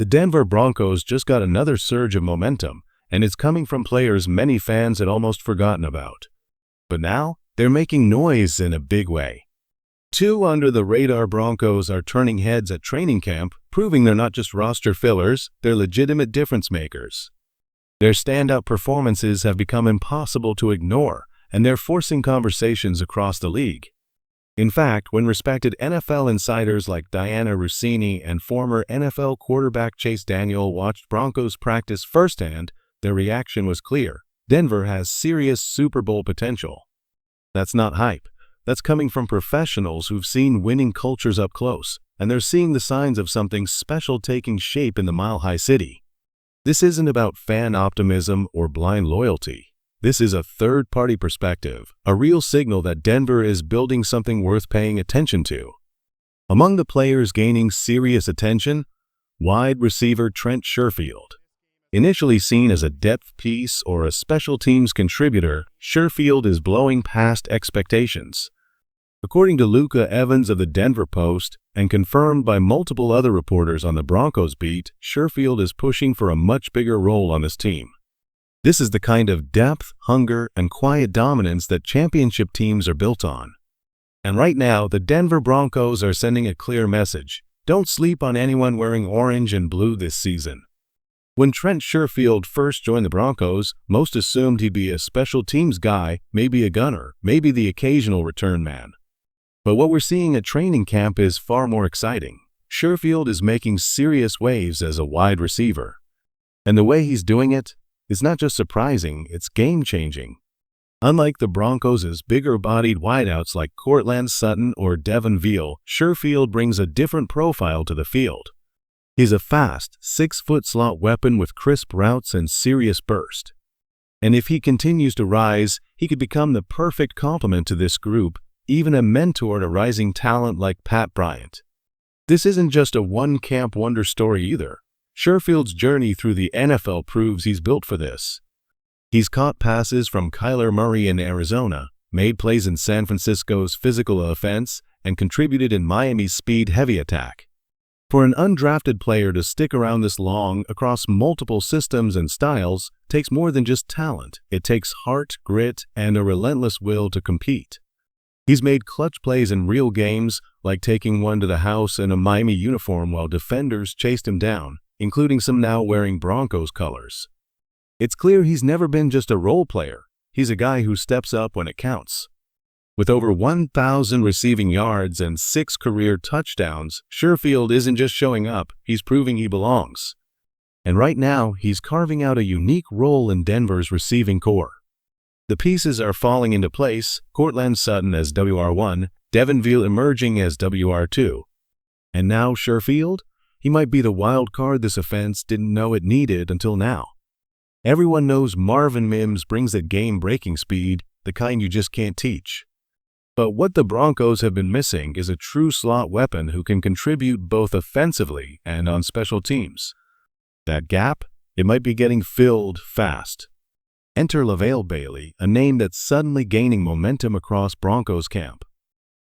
The Denver Broncos just got another surge of momentum, and it's coming from players many fans had almost forgotten about. But now, they're making noise in a big way. Two under-the-radar Broncos are turning heads at training camp, proving they're not just roster fillers, they're legitimate difference makers. Their standout performances have become impossible to ignore, and they're forcing conversations across the league. In fact, when respected NFL insiders like Diana Russini and former NFL quarterback Chase Daniel watched Broncos practice firsthand, their reaction was clear. Denver has serious Super Bowl potential. That's not hype. That's coming from professionals who've seen winning cultures up close, and they're seeing the signs of something special taking shape in the Mile High City. This isn't about fan optimism or blind loyalty. This is a third-party perspective, a real signal that Denver is building something worth paying attention to. Among the players gaining serious attention, wide receiver Trent Sherfield. Initially seen as a depth piece or a special teams contributor, Sherfield is blowing past expectations. According to Luca Evans of the Denver Post, and confirmed by multiple other reporters on the Broncos beat, Sherfield is pushing for a much bigger role on this team. This is the kind of depth, hunger, and quiet dominance that championship teams are built on. And right now, the Denver Broncos are sending a clear message. Don't sleep on anyone wearing orange and blue this season. When Trent Sherfield first joined the Broncos, most assumed he'd be a special teams guy, maybe a gunner, maybe the occasional return man. But what we're seeing at training camp is far more exciting. Sherfield is making serious waves as a wide receiver. And the way he's doing it is not just surprising, it's game-changing. Unlike the Broncos' bigger-bodied wideouts like Courtland Sutton or Devin Veal, Sherfield brings a different profile to the field. He's a fast, 6-foot slot weapon with crisp routes and serious burst. And if he continues to rise, he could become the perfect complement to this group, even a mentor to rising talent like Pat Bryant. This isn't just a one-camp wonder story either. Sherfield's journey through the NFL proves he's built for this. He's caught passes from Kyler Murray in Arizona, made plays in San Francisco's physical offense, and contributed in Miami's speed-heavy attack. For an undrafted player to stick around this long across multiple systems and styles takes more than just talent. It takes heart, grit, and a relentless will to compete. He's made clutch plays in real games, like taking one to the house in a Miami uniform while defenders chased him down, including some now wearing Broncos colors. It's clear he's never been just a role player. He's a guy who steps up when it counts. With over 1,000 receiving yards and 6 career touchdowns, Sherfield isn't just showing up, he's proving he belongs. And right now, he's carving out a unique role in Denver's receiving core. The pieces are falling into place, Courtland Sutton as WR1, Devin Veal emerging as WR2. And now Sherfield? He might be the wild card this offense didn't know it needed until now. Everyone knows Marvin Mims brings that game-breaking speed, the kind you just can't teach. But what the Broncos have been missing is a true slot weapon who can contribute both offensively and on special teams. That gap, it might be getting filled fast. Enter Lavel Bailey, a name that's suddenly gaining momentum across Broncos camp.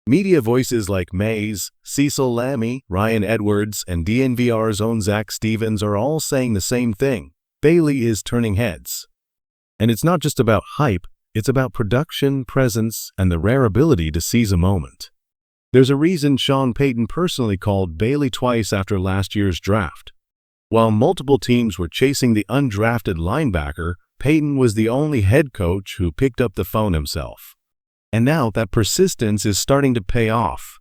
Media voices like Mays, Cecil Lammey, Ryan Edwards, and DNVR's own Zach Stevens are all saying the same thing. Bailey is turning heads. And it's not just about hype, it's about production, presence, and the rare ability to seize a moment. There's a reason Sean Payton personally called Bailey twice after last year's draft. While multiple teams were chasing the undrafted linebacker, Payton was the only head coach who picked up the phone himself. And now that persistence is starting to pay off.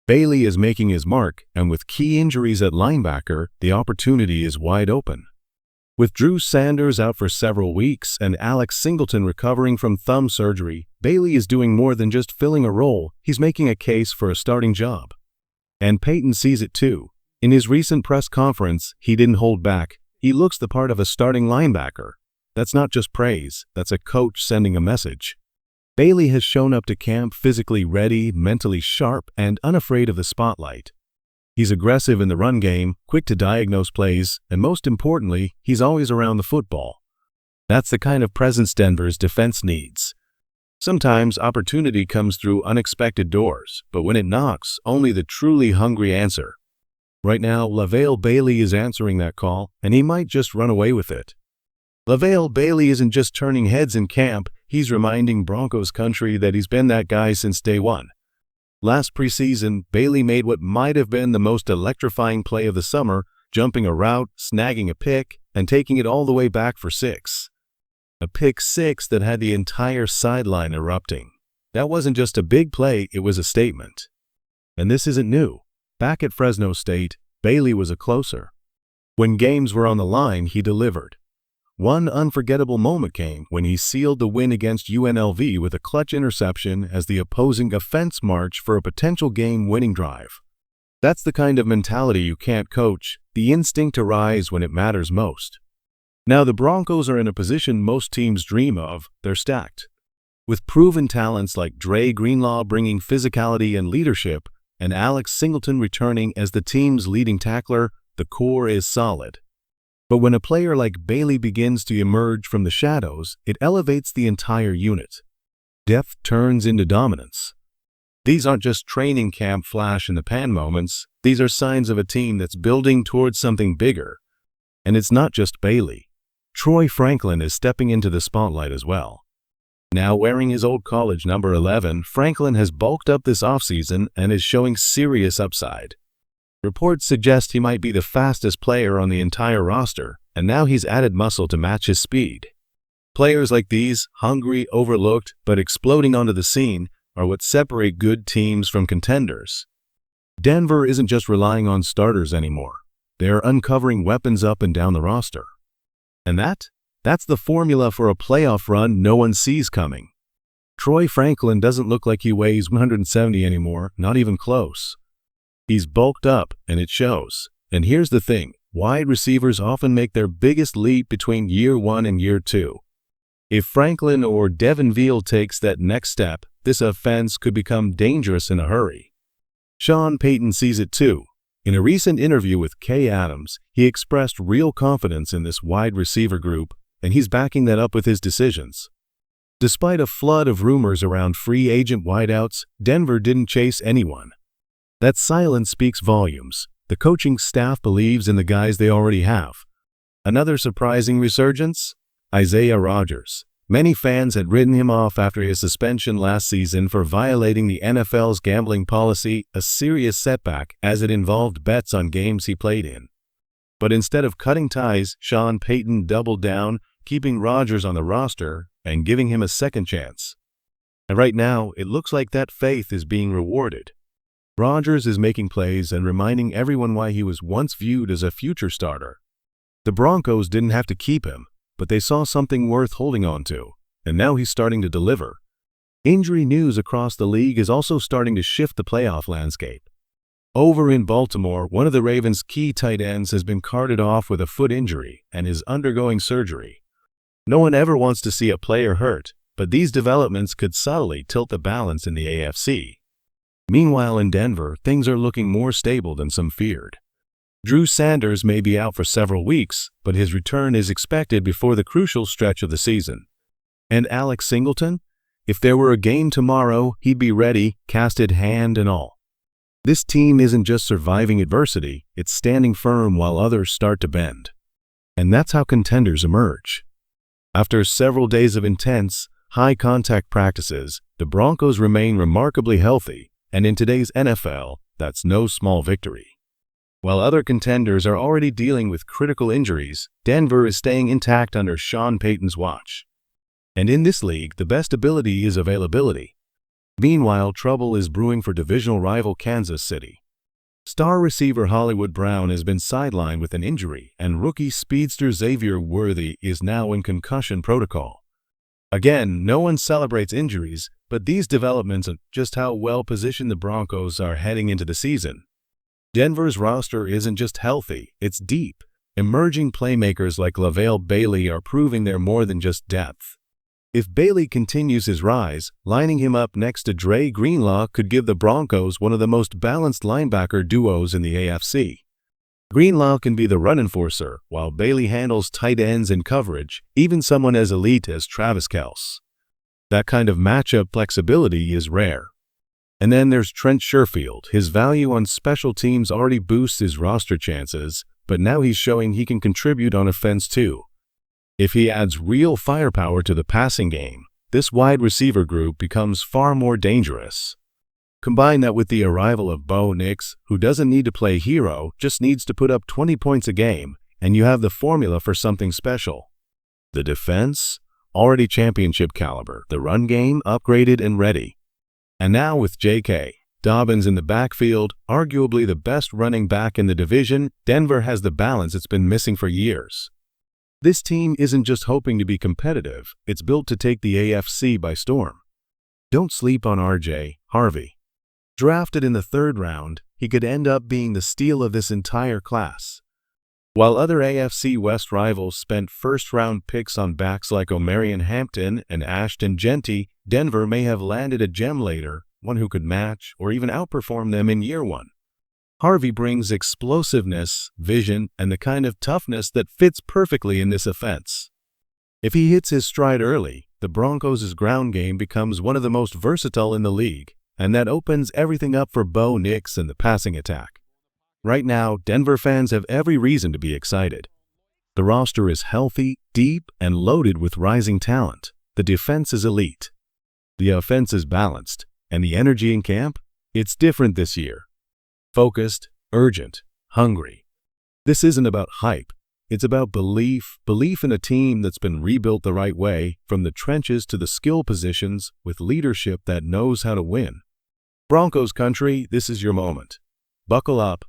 Bailey is making his mark, and with key injuries at linebacker, the opportunity is wide open. With Drew Sanders out for several weeks and Alex Singleton recovering from thumb surgery, Bailey is doing more than just filling a role, he's making a case for a starting job. And Payton sees it too. In his recent press conference, he didn't hold back. He looks the part of a starting linebacker. That's not just praise, that's a coach sending a message. Bailey has shown up to camp physically ready, mentally sharp, and unafraid of the spotlight. He's aggressive in the run game, quick to diagnose plays, and most importantly, he's always around the football. That's the kind of presence Denver's defense needs. Sometimes opportunity comes through unexpected doors, but when it knocks, only the truly hungry answer. Right now, Lavel Bailey is answering that call, and he might just run away with it. Lavel Bailey isn't just turning heads in camp, he's reminding Broncos country that he's been that guy since day one. Last preseason, Bailey made what might have been the most electrifying play of the summer, jumping a route, snagging a pick, and taking it all the way back for 6. A pick 6 that had the entire sideline erupting. That wasn't just a big play, it was a statement. And this isn't new. Back at Fresno State, Bailey was a closer. When games were on the line, he delivered. One unforgettable moment came when he sealed the win against UNLV with a clutch interception as the opposing offense marched for a potential game-winning drive. That's the kind of mentality you can't coach, the instinct to rise when it matters most. Now the Broncos are in a position most teams dream of, they're stacked. With proven talents like Dre Greenlaw bringing physicality and leadership, and Alex Singleton returning as the team's leading tackler, the core is solid. But when a player like Bailey begins to emerge from the shadows, it elevates the entire unit. Depth turns into dominance. These aren't just training camp flash-in-the-pan moments, these are signs of a team that's building towards something bigger. And it's not just Bailey. Troy Franklin is stepping into the spotlight as well. Now wearing his old college number 11, Franklin has bulked up this offseason and is showing serious upside. Reports suggest he might be the fastest player on the entire roster, and now he's added muscle to match his speed. Players like these, hungry, overlooked, but exploding onto the scene, are what separate good teams from contenders. Denver isn't just relying on starters anymore. They're uncovering weapons up and down the roster. And that's the formula for a playoff run no one sees coming. Troy Franklin doesn't look like he weighs 170 anymore, not even close. He's bulked up, and it shows. And here's the thing, wide receivers often make their biggest leap between year 1 and year 2. If Franklin or Devin Veal takes that next step, this offense could become dangerous in a hurry. Sean Payton sees it too. In a recent interview with Kay Adams, he expressed real confidence in this wide receiver group, and he's backing that up with his decisions. Despite a flood of rumors around free agent wideouts, Denver didn't chase anyone. That silence speaks volumes. The coaching staff believes in the guys they already have. Another surprising resurgence? Isaiah Rodgers. Many fans had written him off after his suspension last season for violating the NFL's gambling policy, a serious setback as it involved bets on games he played in. But instead of cutting ties, Sean Payton doubled down, keeping Rodgers on the roster and giving him a second chance. And right now, it looks like that faith is being rewarded. Rodgers is making plays and reminding everyone why he was once viewed as a future starter. The Broncos didn't have to keep him, but they saw something worth holding on to, and now he's starting to deliver. Injury news across the league is also starting to shift the playoff landscape. Over in Baltimore, one of the Ravens' key tight ends has been carted off with a foot injury and is undergoing surgery. No one ever wants to see a player hurt, but these developments could subtly tilt the balance in the AFC. Meanwhile in Denver, things are looking more stable than some feared. Drew Sanders may be out for several weeks, but his return is expected before the crucial stretch of the season. And Alex Singleton? If there were a game tomorrow, he'd be ready, casted hand and all. This team isn't just surviving adversity, it's standing firm while others start to bend. And that's how contenders emerge. After several days of intense, high-contact practices, the Broncos remain remarkably healthy, and in today's NFL, that's no small victory. While other contenders are already dealing with critical injuries, Denver is staying intact under Sean Payton's watch. And in this league, the best ability is availability. Meanwhile, trouble is brewing for divisional rival Kansas City. Star receiver Hollywood Brown has been sidelined with an injury, and rookie speedster Xavier Worthy is now in concussion protocol. Again, no one celebrates injuries, but these developments are just how well-positioned the Broncos are heading into the season. Denver's roster isn't just healthy, it's deep. Emerging playmakers like Lavel Bailey are proving they're more than just depth. If Bailey continues his rise, lining him up next to Dre Greenlaw could give the Broncos one of the most balanced linebacker duos in the AFC. Greenlaw can be the run enforcer, while Bailey handles tight ends and coverage, even someone as elite as Travis Kelce. That kind of matchup flexibility is rare. And then there's Trent Sherfield. His value on special teams already boosts his roster chances, but now he's showing he can contribute on offense too. If he adds real firepower to the passing game, this wide receiver group becomes far more dangerous. Combine that with the arrival of Bo Nix, who doesn't need to play hero, just needs to put up 20 points a game, and you have the formula for something special. The defense, already championship caliber, the run game, upgraded and ready. And now with J.K. Dobbins in the backfield, arguably the best running back in the division, Denver has the balance it's been missing for years. This team isn't just hoping to be competitive, it's built to take the AFC by storm. Don't sleep on R.J. Harvey. Drafted in the 3rd round, he could end up being the steal of this entire class. While other AFC West rivals spent first-round picks on backs like Omarion Hampton and Ashton Genty, Denver may have landed a gem later, one who could match or even outperform them in year 1. Harvey brings explosiveness, vision, and the kind of toughness that fits perfectly in this offense. If he hits his stride early, the Broncos' ground game becomes one of the most versatile in the league, and that opens everything up for Bo Nix and the passing attack. Right now, Denver fans have every reason to be excited. The roster is healthy, deep, and loaded with rising talent. The defense is elite. The offense is balanced, and the energy in camp? It's different this year. Focused, urgent, hungry. This isn't about hype. It's about belief in a team that's been rebuilt the right way, from the trenches to the skill positions, with leadership that knows how to win. Broncos country, this is your moment. Buckle up,